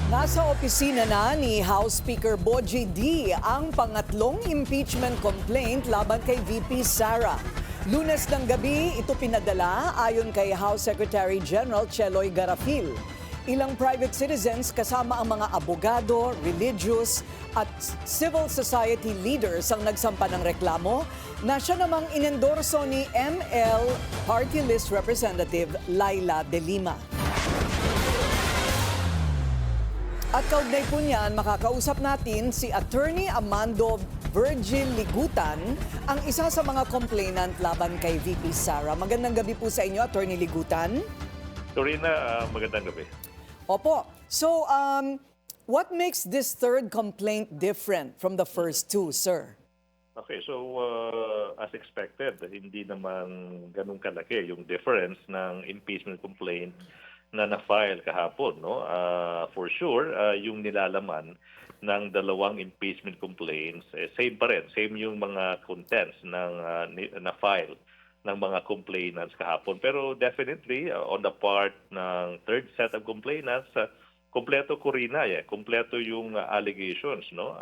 Nasa opisina na ni House Speaker Bogie D ang pangatlong impeachment complaint laban kay VP Sara. Lunes ng gabi, ito pinadala ayon kay House Secretary General Cheloy Garafil. Ilang private citizens kasama ang mga abogado, religious at civil society leaders ang nagsampa ng reklamo na siya namang inendorso ni ML Party List Representative Laila De Lima. At kaugnay po niyan, makakausap natin si Attorney Amando Virgil Ligutan, ang isa sa mga complainant laban kay VP Sara. Magandang gabi po sa inyo, Attorney Ligutan. Torina, magandang gabi. Opo. So, what makes this third complaint different from the first two, sir? Okay, so as expected, hindi naman ganun kalaki yung difference ng impeachment complaint na na-file kahapon, no? For sure, yung nilalaman ng dalawang impeachment complaints, same pa rin. Same yung mga contents ng na-file ng mga complainants kahapon. Pero definitely, on the part ng third set of complainants, kompleto Corina, kompleto yung allegations, no?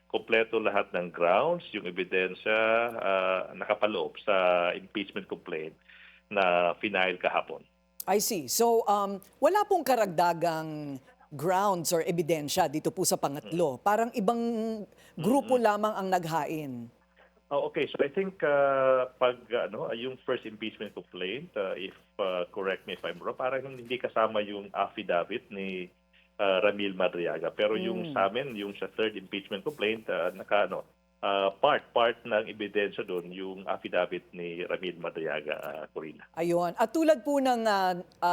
Kompleto lahat ng grounds, yung ebidensya nakapaloob sa impeachment complaint na final kahapon. I see. So, wala pong karagdagang grounds or ebidensya dito po sa pangatlo. Parang ibang grupo lamang ang naghain. Oh, okay, so I think pag yung first impeachment complaint, if correct me if I'm wrong, parang hindi kasama yung affidavit ni Ramil Madriaga. Pero yung sa amin, yung sa third impeachment complaint, part ng ebidensya doon yung affidavit ni Ramil Madriaga, Corina. Ayun. At tulad po ng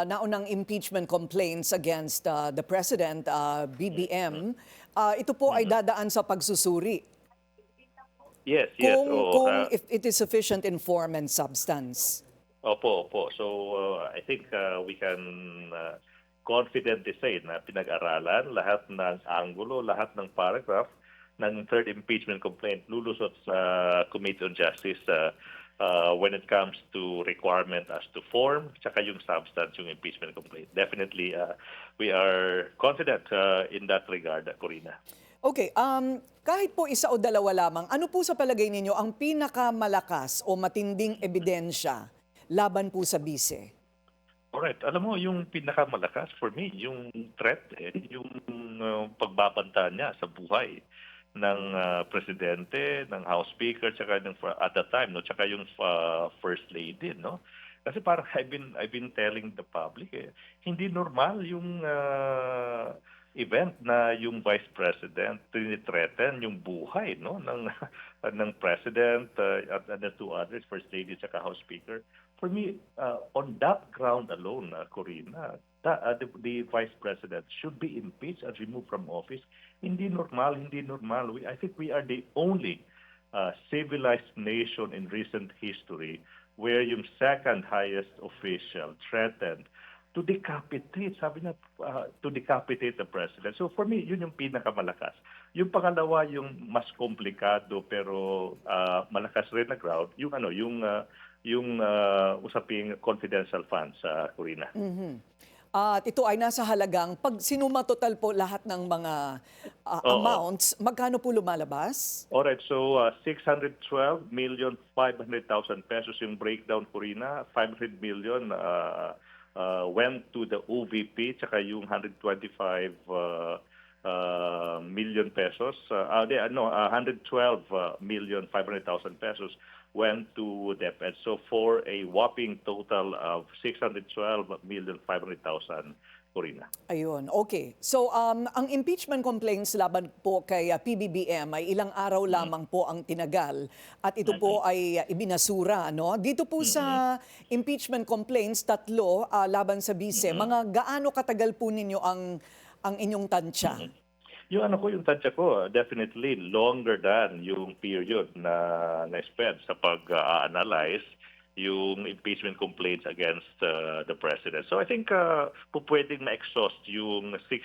naunang impeachment complaints against the President, BBM, ito po ay dadaan sa pagsusuri. Yes, yes. Kung if it is sufficient in form and substance. Opo. So I think we can confidently say na pinag-aralan lahat ng anggulo, lahat ng paragraph ng third impeachment complaint lulusot sa Committee on Justice when it comes to requirement as to form tsaka yung substance yung impeachment complaint. Definitely, we are confident in that regard, Corina. Okay, kahit po isa o dalawa lamang, ano po sa palagay ninyo ang pinakamalakas o matinding ebidensya laban po sa bise? Alright, alam mo yung pinakamalakas for me, yung threat, yung pagbabanta niya sa buhay ng presidente, ng House Speaker, tsaka ng at that time, no, tsaka yung First Lady, no. Kasi parang I've been telling the public, hindi normal yung event na yung Vice President tinithreaten yung buhay, no, ng ng President at the two others, First Lady tsaka House Speaker. For me, on that ground alone, Corina, the Vice President should be impeached and removed from office. Hindi normal. I think we are the only civilized nation in recent history where yung second highest official threatened to decapitate, sabi na, to decapitate the president. So for me, yun yung pinakamalakas. Yung pangalawa, yung mas komplikado pero malakas rin na ground, yung usaping confidential funds sa Corina. At ito ay nasa halagang, pag sinumatotal po lahat ng mga amounts, magkano po lumalabas? Alright, so 612,500,000 pesos yung breakdown, Corina. 500 million went to the OVP, tsaka yung 125 million pesos. 112,500,000 pesos went to DepEd. So for a whopping total of 612,500,000, Corina. Ayun, okay. So ang impeachment complaints laban po kay PBBM ay ilang araw lamang po ang tinagal at ito po ay ibinasura, no? Dito po sa impeachment complaints, tatlo laban sa bise. Mga gaano katagal po ninyo ang inyong tansya? Yung yung tansya ko, definitely longer than yung period na na-spend sa pag-analyze yung impeachment complaints against the president. So I think pwedeng ma-exhaust yung 60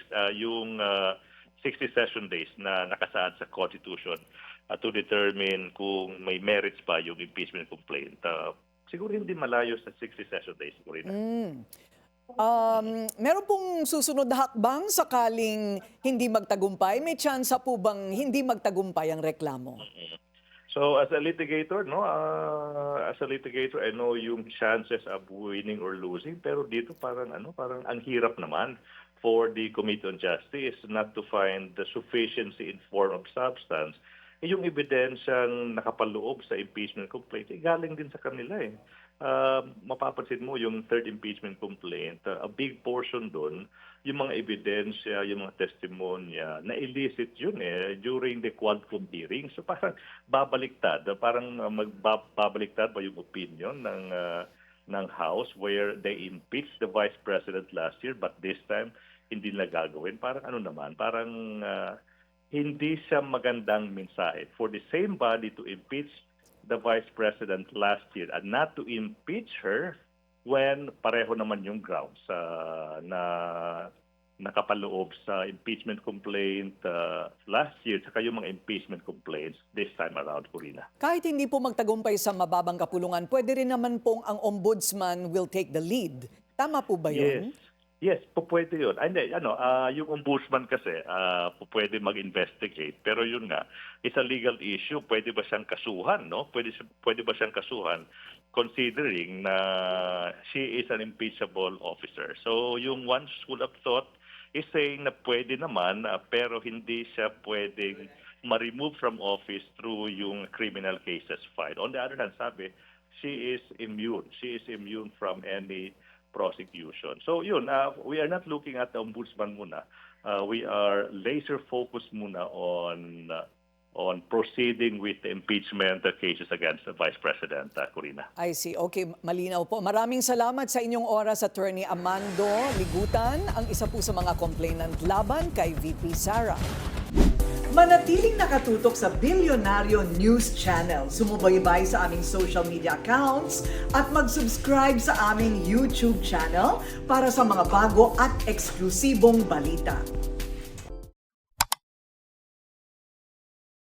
session days na nakasaad sa Constitution to determine kung may merits pa yung impeachment complaint. Siguro hindi malayo sa 60 session days, Corina. Meron pong susunod na hakbang sakaling hindi magtagumpay? May tsansa po bang hindi magtagumpay ang reklamo? So as a litigator, no, I know yung chances of winning or losing, pero dito parang ang hirap naman for the Committee on Justice not to find the sufficiency in form of substance. Yung ebidensyang nakapaloob sa impeachment complaint, galing din sa kanila eh. Mapapansin mo yung third impeachment complaint, a big portion doon, yung mga ebidensya, yung mga testimonya, na illicit yun during the Quadcom hearing. So parang babaliktad babaliktad ba yung opinion ng House where they impeached the Vice President last year but this time hindi nila gagawin. Parang hindi siya magandang mensahe for the same body to impeach the Vice President last year and not to impeach her when pareho naman yung grounds na nakapaloob sa impeachment complaint last year saka yung mga impeachment complaints this time around, Corina. Kahit hindi po magtagumpay sa mababang kapulungan, pwede rin naman pong ang ombudsman will take the lead. Tama po ba yun? Yes, pwede yun. Yung ombudsman kasi pwede mag-investigate. Pero yun nga, it's a legal issue. Pwede ba siyang kasuhan, no? Pwede ba siyang kasuhan considering na she is an impeachable officer. So yung one school of thought is saying na pwede naman, pero hindi siya pwedeng ma-remove from office through yung criminal cases filed. On the other hand, sabi, she is immune. She is immune from any prosecution. So yun, we are not looking at the ombudsman muna. We are laser focused muna on proceeding with the impeachment cases against the Vice President, Corina. I see. Okay, malinaw po. Maraming salamat sa inyong oras, Attorney Amando Ligutan, ang isa po sa mga complainant laban kay VP Sara. Manatiling nakatutok sa Bilyonaryo News Channel. Sumubaybay sa aming social media accounts at mag-subscribe sa aming YouTube channel para sa mga bago at eksklusibong balita.